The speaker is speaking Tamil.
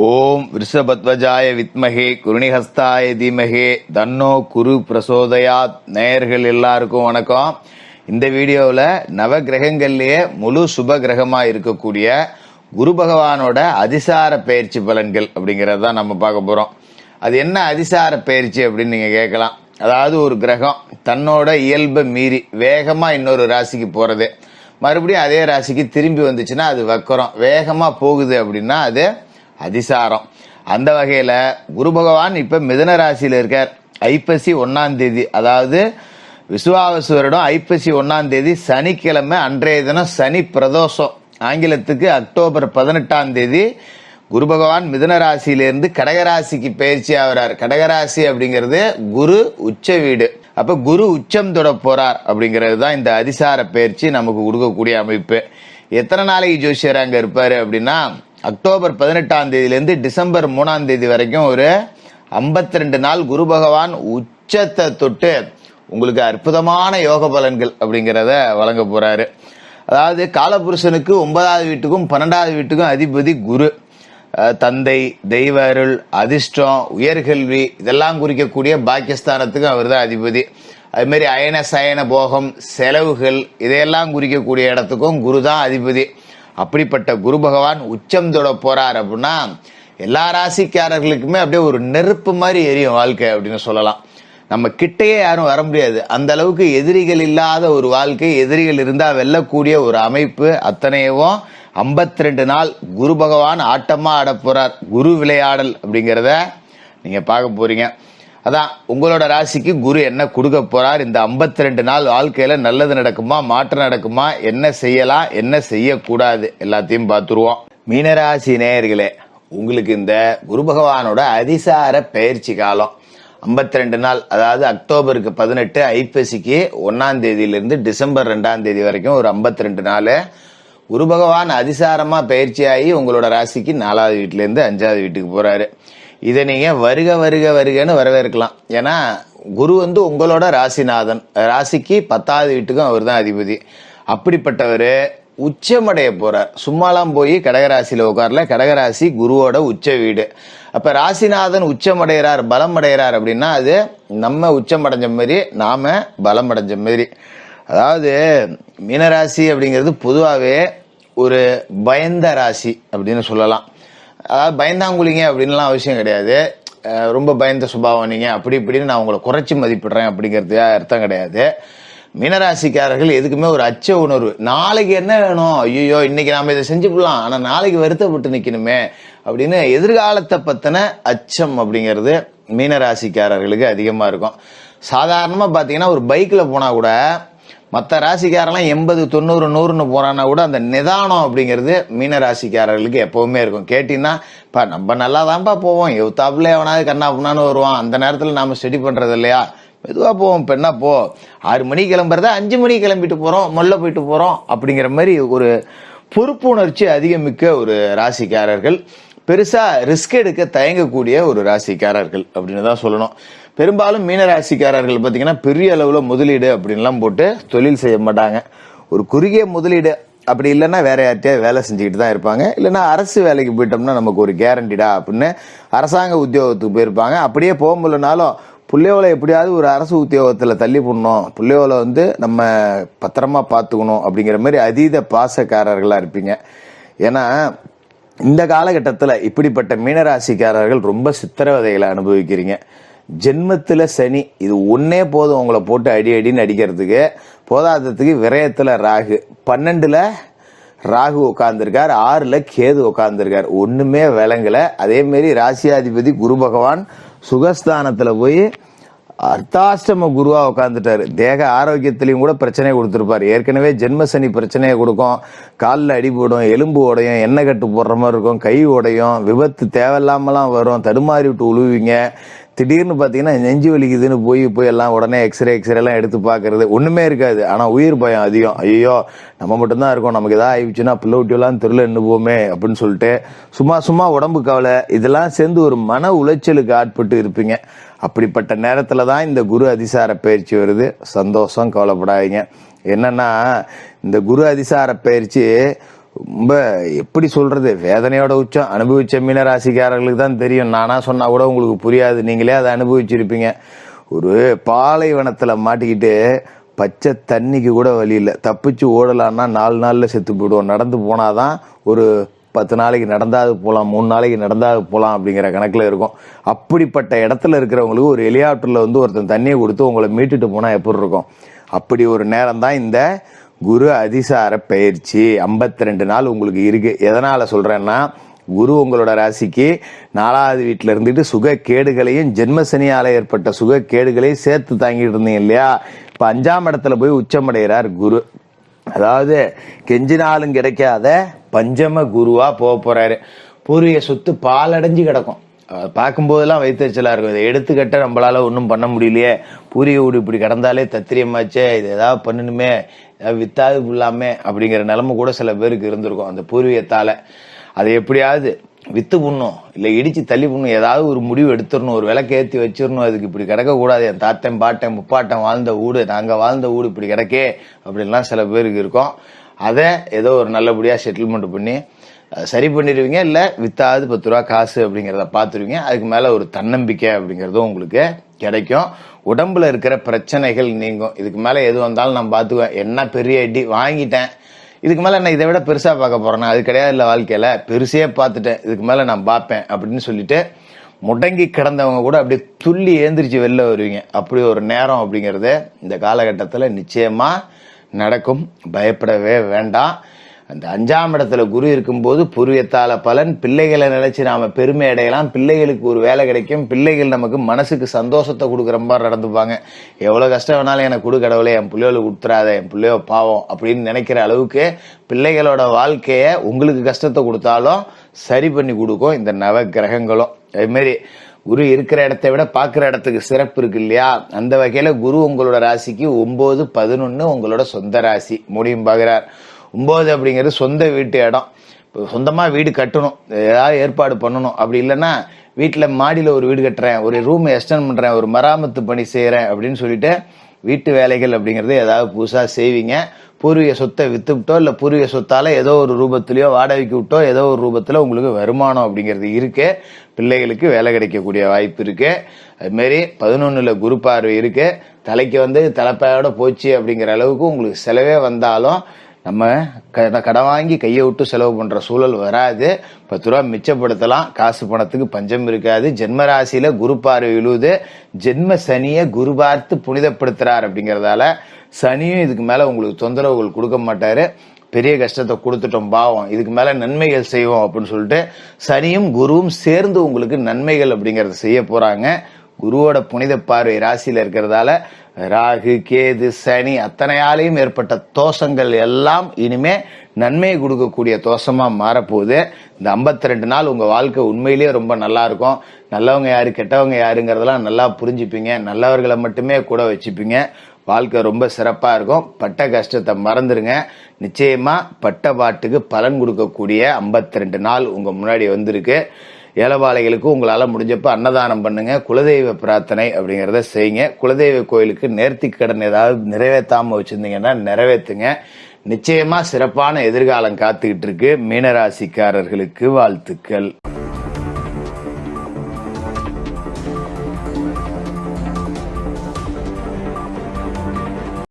ஓம் விருஷபத்வஜாய வித்மகே குருணிஹஸ்தாய தீமகே தன்னோ குரு பிரசோதயாத். நேயர்கள் எல்லாருக்கும் வணக்கம். இந்த வீடியோவில் நவகிரகங்கள்லேயே முழு சுப கிரகமாக இருக்கக்கூடிய குரு பகவானோட அதிசார பயிற்சி பலன்கள் அப்படிங்கிறது தான் நம்ம பார்க்க போகிறோம். அது என்ன அதிசார பயிற்சி அப்படின்னு நீங்கள் கேட்கலாம். அதாவது ஒரு கிரகம் தன்னோட இயல்பை மீறி வேகமாக இன்னொரு ராசிக்கு போகிறது, மறுபடியும் அதே ராசிக்கு திரும்பி வந்துச்சுன்னா அது வக்கரம். வேகமாக போகுது அப்படின்னா அது அதிசாரம். அந்த வகையில் குரு பகவான் இப்போ மிதுன ராசியில் இருக்கார். ஐப்பசி 1ஆம் தேதி, அதாவது விசுவாவசு வருடம் ஐப்பசி 1ஆம் தேதி சனிக்கிழமை அன்றைய தினம் சனி பிரதோஷம். ஆங்கிலத்துக்கு அக்டோபர் 18ஆம் தேதி குரு பகவான் மிதுன ராசியிலிருந்து கடகராசிக்கு பயிற்சி ஆகிறார். கடகராசி அப்படிங்கிறது குரு உச்ச வீடு. அப்ப குரு உச்சம் தொட போறார் அப்படிங்கிறது தான் இந்த அதிசார பயிற்சி நமக்கு கொடுக்கக்கூடிய அமைப்பு. எத்தனை நாளைக்கு ஜோசியர் அங்க இருப்பாரு அப்படின்னா, அக்டோபர் 18ஆம் தேதியிலிருந்து டிசம்பர் 3ஆம் தேதி வரைக்கும் ஒரு 52 நாள் குரு பகவான் உச்சத்தை தொட்டு உங்களுக்கு அற்புதமான யோக பலன்கள் அப்படிங்கிறத வழங்க போறாரு. அதாவது காலபுருஷனுக்கு 9வது வீட்டுக்கும் 12வது வீட்டுக்கும் அதிபதி குரு. தந்தை, தெய்வ அருள், அதிர்ஷ்டம், உயர்கல்வி இதெல்லாம் குறிக்கக்கூடிய பாக்கியஸ்தானத்துக்கும் அவர் தான் அதிபதி. அது மாதிரி அயன சயன போகம், செலவுகள் இதையெல்லாம் குறிக்கக்கூடிய இடத்துக்கும் குரு தான் அதிபதி. அப்படிப்பட்ட குரு பகவான் உச்சம் தொட போறார் அப்படின்னா எல்லா ராசிக்காரர்களுக்குமே அப்படியே ஒரு நெருப்பு மாதிரி எரியும் வாழ்க்கை அப்படின்னு சொல்லலாம். நம்ம கிட்டையே யாரும் வர முடியாது. அந்த அளவுக்கு எதிரிகள் இல்லாத ஒரு வாழ்க்கை, எதிரிகள் இருந்தா வெல்லக்கூடிய ஒரு அமைப்பு. அத்தனையவும் 52 நாள் குரு பகவான் ஆட்டமா ஆட போறார். குரு விளையாடல் அப்படிங்கிறத நீங்க பார்க்க போறீங்க. அதான் உங்களோட ராசிக்கு குரு என்ன கொடுக்க போறார், இந்த 52 நாள் வாழ்க்கையில நல்லது நடக்குமா, மாற்றம் நடக்குமா, என்ன செய்யலாம், என்ன செய்யக்கூடாது, எல்லாத்தையும் பார்த்துருவோம். மீனராசி நேயர்களே, உங்களுக்கு இந்த குரு பகவானோட அதிசார பயிற்சி காலம் 52 நாள், அதாவது அக்டோபருக்கு 18 ஐப்பசிக்கு 1ஆம் தேதியிலிருந்து டிசம்பர் 2ஆம் தேதி வரைக்கும் ஒரு 52 நாள் குரு பகவான் அதிசாரமா பயிற்சி ஆகி உங்களோட ராசிக்கு 4வது வீட்டுல இருந்து 5வது வீட்டுக்கு போறாரு. இதை நீங்க வருக வருக வருகன்னு வரவேற்கலாம். ஏன்னா குரு உங்களோட ராசிநாதன், ராசிக்கு 10வது வீட்டுக்கும் அவர் தான் அதிபதி. அப்படிப்பட்டவர் உச்சமடைய போறார். சும்மாலாம் போய் கடகராசியில உட்கார்ல. கடகராசி குருவோட உச்ச வீடு. அப்ப ராசிநாதன் உச்சமடைகிறார், பலம் அடைகிறார் அப்படின்னா அது நம்ம உச்சமடைஞ்ச மாதிரி, நாம பலம் அடைஞ்ச மாதிரி. அதாவது மீனராசி அப்படிங்கிறது பொதுவாகவே ஒரு பயந்த ராசி அப்படின்னு சொல்லலாம். அதாவது பயந்தாங்குழிங்க அப்படின்லாம் அவசியம் கிடையாது. ரொம்ப பயந்த சுபாவம் நீங்க அப்படி இப்படின்னு நான் உங்களை குறைச்சி மதிப்பிடுறேன் அப்படிங்கிறது அர்த்தம் கிடையாது. மீனராசிக்காரர்கள் எதுக்குமே ஒரு அச்ச உணர்வு. நாளைக்கு என்ன வேணும், ஐயோ இன்னைக்கு நாம இதை செஞ்சுக்கலாம், ஆனா நாளைக்கு வருத்தப்பட்டு நிக்கணுமே அப்படின்னு எதிர்காலத்தை பத்தின அச்சம் அப்படிங்கிறது மீனராசிக்காரர்களுக்கு அதிகமா இருக்கும். சாதாரணமா பாத்தீங்கன்னா ஒரு பைக்ல போனா கூட மற்ற ராசிக்காரெல்லாம் 80, 90, 100ன்னு போறான்னா கூட அந்த நிதானம் அப்படிங்கிறது மீன ராசிக்காரர்களுக்கு எப்பவுமே இருக்கும். கேட்டீங்கன்னா நம்ம நல்லா தான்ப்பா போவோம், எவ்தாப்புல எவனாவது கண்ணா புண்ணான்னு வருவான், அந்த நேரத்துல நாம ஸ்டடி பண்றது இல்லையா, மெதுவா போவோம். பெண்ணா போ, 6 மணிக்கு கிளம்புறத 5 மணிக்கு கிளம்பிட்டு போறோம், மொல்ல போயிட்டு போறோம் அப்படிங்கிற மாதிரி ஒரு பொறுப்பு உணர்ச்சி அதிகமிக்க ஒரு ராசிக்காரர்கள். பெருசா ரிஸ்க் எடுக்க தயங்கக்கூடிய ஒரு ராசிக்காரர்கள் அப்படின்னு தான் சொல்லணும். பெரும்பாலும் மீன ராசிக்காரர்கள் பார்த்தீங்கன்னா பெரிய அளவுல முதலீடு அப்படின்லாம் போட்டு தொழில் செய்ய மாட்டாங்க. ஒரு குறுகிய முதலீடு அப்படி இல்லைன்னா வேற யார்கிட்டயே வேலை செஞ்சுக்கிட்டு தான் இருப்பாங்க. இல்லைன்னா அரசு வேலைக்கு போயிட்டோம்னா நமக்கு ஒரு கேரண்டிடா அப்படின்னு அரசாங்க உத்தியோகத்துக்கு போயிருப்பாங்க. அப்படியே போக முடியலனாலும் பிள்ளையோலை எப்படியாவது ஒரு அரசு உத்தியோகத்துல தள்ளி போடணும், பிள்ளையோலை நம்ம பத்திரமா பார்த்துக்கணும் அப்படிங்கிற மாதிரி அதீத பாசக்காரர்களா இருப்பீங்க. ஏன்னா இந்த காலகட்டத்தில் இப்படிப்பட்ட மீனராசிக்காரர்கள் ரொம்ப சித்திரவதைகளை அனுபவிக்கிறீங்க. ஜென்மத்துல சனி, இது ஒன்னே போதும் உங்களை போட்டு அடி அடின்னு அடிக்கிறதுக்கு. போதாததுக்கு விரயத்துல ராகு, 12ல ராகு உட்கார்ந்துருக்கார், 6ல கேது உட்கார்ந்துருக்கார். ஒண்ணுமே விளங்கல. அதே மாதிரி ராசியாதிபதி குரு பகவான் சுகஸ்தானத்துல போய் அர்த்தாஷ்டம குருவா உட்காந்துட்டாரு. தேக ஆரோக்கியத்திலையும் கூட பிரச்சனையை கொடுத்துருப்பாரு. ஏற்கனவே ஜென்ம சனி பிரச்சனையை கொடுக்கும். காலில் அடி போடும், எலும்பு உடையும், எண்ணெய் கட்டு போடுற மாதிரி இருக்கும், கை உடையும், விபத்து தேவையில்லாமலாம் வரும், தடுமாறி விட்டு உழுவீங்க. திடீர்னு பார்த்தீங்கன்னா நெஞ்சு வலிக்குதுன்னு போய் எல்லாம் உடனே எக்ஸ்ரே எல்லாம் எடுத்து பார்க்கறது ஒண்ணுமே இருக்காது. ஆனா உயிர் பயம் அதிகம். ஐயோ நம்ம மட்டும்தான் இருக்கோம், நமக்கு ஏதாவது ஆயிடுச்சுன்னா பிள்ளை விட்டியெல்லாம் தெருல நின்று போமே அப்படின்னு சொல்லிட்டு சும்மா உடம்பு கவலை இதெல்லாம் சேர்ந்து ஒரு மன உளைச்சலுக்கு ஆட்பட்டு இருப்பீங்க. அப்படிப்பட்ட நேரத்துல தான் இந்த குரு அதிசார பயிற்சி வருது. சந்தோஷம், கவலைப்படாதீங்க. என்னன்னா இந்த குரு அதிசார பயிற்சி ரொம்ப எப்படி சொல்றது, வேதனையோட உச்சம். அனுபவிச்ச மீன ராசிக்காரர்களுக்கு தான் தெரியும். நானா சொன்னா கூட உங்களுக்கு புரியாது, நீங்களே அதை அனுபவிச்சிருப்பீங்க. ஒரு பாலைவனத்துல மாட்டிக்கிட்டு பச்சை தண்ணிக்கு கூட வழி இல்லை, தப்பிச்சு ஓடலான்னா 4 நாள்ல செத்து போயிடுவோம். நடந்து போனாதான் ஒரு 10 நாளைக்கு நடந்தாது போகலாம், 3 நாளைக்கு நடந்தாது போகலாம் அப்படிங்கிற கணக்கில் இருக்கும். அப்படிப்பட்ட இடத்துல இருக்கிறவங்களுக்கு ஒரு ஹெலிகாப்டரில் ஒருத்தன் தண்ணியை கொடுத்து உங்களை மீட்டுட்டு போனால் எப்படி இருக்கும்? அப்படி ஒரு நேரம் தான் இந்த குரு அதிசார பயிற்சி. 52 நாள் உங்களுக்கு இருக்கு. எதனால சொல்றேன்னா, குரு உங்களோட ராசிக்கு 4வது வீட்டில் இருந்துட்டு சுக கேடுகளையும் ஜென்மசனியால ஏற்பட்ட சுக கேடுகளையும் சேர்த்து தாங்கிட்டு இருந்தீங்க இல்லையா? இப்ப 5ஆம் இடத்துல போய் உச்சமடைகிறார் குரு. அதாவது கெஞ்சினாலும் கிடைக்காத பஞ்சம குருவா போக போறாரு. பூர்வீக சொத்து பாலடைஞ்சு கிடக்கும். பார்க்கும்போதெல்லாம் வைத்தறிச்சலா இருக்கும். இதை எடுத்துக்கிட்ட நம்மளால ஒன்றும் பண்ண முடியலையே, பூர்வீக வீடு இப்படி கிடந்தாலே தத்திரியமாச்சே, இது ஏதாவது பண்ணணுமே, ஏதாவது வித்தாது இல்லாமே அப்படிங்கிற நிலைமை கூட சில பேருக்கு இருந்திருக்கும். அந்த பூர்வீகத்தால அதை எப்படியாவது வித்து புண்ணும், இல்லை இடிச்சு தள்ளி புண்ணும், ஏதாவது ஒரு முடிவு எடுத்துடணும், ஒரு விளக்கு ஏற்றி வச்சிடணும். அதுக்கு இப்படி கிடக்கக்கூடாது, என் தாத்தன் பாட்டன் முப்பாட்டன் வாழ்ந்த வீடு, நாங்கள் வாழ்ந்த வீடு இப்படி கிடக்கே அப்படின்லாம் சில பேருக்கு இருக்கும். அதை ஏதோ ஒரு நல்லபடியாக செட்டில்மெண்ட் பண்ணி சரி பண்ணிடுவீங்க. இல்லை வித்தாவது 10 ரூபா காசு அப்படிங்கிறத பார்த்துருவீங்க. அதுக்கு மேலே ஒரு தன்னம்பிக்கை அப்படிங்கிறதும் உங்களுக்கு கிடைக்கும். உடம்புல இருக்கிற பிரச்சனைகள் நீங்கும். இதுக்கு மேலே எது வந்தாலும் நான் பார்த்துக்குவேன். என்ன பெரிய அடி வாங்கிட்டேன், இதுக்கு மேலே நான் இதை விட பெருசாக பார்க்க போறேன்னா அது கிடையாது. இல்லை, வாழ்க்கையில் பெருசே பார்த்துட்டேன், இதுக்கு மேலே நான் பார்ப்பேன் அப்படின்னு சொல்லிட்டு முடங்கி கிடந்தவங்க கூட அப்படியே துள்ளி ஏந்திரிச்சு வெளில வருவீங்க. அப்படி ஒரு நேரம் அப்படிங்கிறது இந்த காலகட்டத்தில் நிச்சயமா நடக்கும். பயப்படவே வேண்டாம். அந்த 5ஆம் இடத்துல குரு இருக்கும்போது பூர்வீகத்தால பலன், பிள்ளைகளை நினைச்சு நாம பெருமை அடையலாம், பிள்ளைகளுக்கு ஒரு வேலை கிடைக்கும், பிள்ளைகள் நமக்கு மனசுக்கு சந்தோஷத்தை கொடுக்குற மாதிரி நடந்துப்பாங்க. எவ்வளவு கஷ்டம் வேணாலும் எனக்கு கொடு கடவுளே, என் பிள்ளைகளுக்கு கொடுத்துறாத, என் பிள்ளையோ பாவம் அப்படின்னு நினைக்கிற அளவுக்கு பிள்ளைகளோட வாழ்க்கைய உங்களுக்கு கஷ்டத்தை கொடுத்தாலும் சரி பண்ணி கொடுக்கும் இந்த நவ கிரகங்களும். அதே மாதிரி குரு இருக்கிற இடத்தை விட பார்க்குற இடத்துக்கு சிறப்பு இருக்கு இல்லையா? அந்த வகையில குரு உங்களோட ராசிக்கு 9, 11 உங்களோட சொந்த ராசி முடியும் பார்க்கிறார். 9 அப்படிங்கிறது சொந்த வீட்டு இடம். இப்போ சொந்தமாக வீடு கட்டணும், ஏதாவது ஏற்பாடு பண்ணணும். அப்படி இல்லைன்னா வீட்டில் மாடியில் ஒரு வீடு கட்டுறேன், ஒரு ரூம் எக்ஸ்டெண்ட் பண்ணுறேன், ஒரு மராமத்து பணி செய்கிறேன் அப்படின்னு சொல்லிட்டு வீட்டு வேலைகள் அப்படிங்கிறது ஏதாவது புதுசாக செய்வீங்க. பூர்வீக சொத்தை வித்துவிட்டோ இல்லை பூர்வீக சொத்தால் ஏதோ ஒரு ரூபத்திலையோ வாடகைக்கு விட்டோ ஏதோ ஒரு ரூபத்தில் உங்களுக்கு வருமானம் அப்படிங்கிறது இருக்கு. பிள்ளைகளுக்கு வேலை கிடைக்கக்கூடிய வாய்ப்பு இருக்கு. அதுமாரி 11ல் குரு பார்வை இருக்கு. தலைக்கு தலைப்பாயோட போச்சு அப்படிங்கிற அளவுக்கு உங்களுக்கு செலவே வந்தாலும் நம்ம கடன் வாங்கி கையை விட்டு செலவு பண்ற சூழல் வராது. 10 ரூபா மிச்சப்படுத்தலாம். காசு பணத்துக்கு பஞ்சம் இருக்காது. ஜென்ம ராசியில குரு பார்வை விழுவுது. ஜென்ம சனியை குரு பார்த்து புனிதப்படுத்துறார் அப்படிங்கறதால சனியும் இதுக்கு மேல உங்களுக்கு தொந்தரவுகள் கொடுக்க மாட்டாரு. பெரிய கஷ்டத்தை கொடுத்துட்டோம் பாவம், இதுக்கு மேல நன்மைகள் செய்வோம் அப்படின்னு சொல்லிட்டு சனியும் குருவும் சேர்ந்து உங்களுக்கு நன்மைகள் அப்படிங்கறத செய்ய போறாங்க. குருவோட புனித பார்வை ராசியில இருக்கிறதால ராகு கேது சனி அத்தனையாலையும் ஏற்பட்ட தோஷங்கள் எல்லாம் இனிமே நன்மையை கொடுக்கக்கூடிய தோஷமா மாறப்போகுது. இந்த 52 நாள் உங்க வாழ்க்கை உண்மையிலேயே ரொம்ப நல்லா இருக்கும். நல்லவங்க யாரு கெட்டவங்க யாருங்கிறதெல்லாம் நல்லா புரிஞ்சுப்பீங்க. நல்லவர்களை மட்டுமே கூட வச்சுப்பீங்க. வாழ்க்கை ரொம்ப சிறப்பா இருக்கும். பட்ட கஷ்டத்தை மறந்துருங்க. நிச்சயமா பட்ட பாட்டுக்கு பலன் கொடுக்கக்கூடிய 52 நாள் உங்க முன்னாடி வந்திருக்கு. ஏழைபாளைகளுக்கு உங்களால் முடிஞ்சப்ப அன்னதானம் பண்ணுங்க. குலதெய்வ பிரார்த்தனை அப்படிங்கிறத செய்யுங்க. குலதெய்வ கோயிலுக்கு நேர்த்திக் கடன் ஏதாவது நிறைவேற்றாம வச்சிருந்தீங்கன்னா நிறைவேற்றுங்க. நிச்சயமா சிறப்பான எதிர்காலம் காத்துக்கிட்டு இருக்கு. மீனராசிக்காரர்களுக்கு வாழ்த்துக்கள்.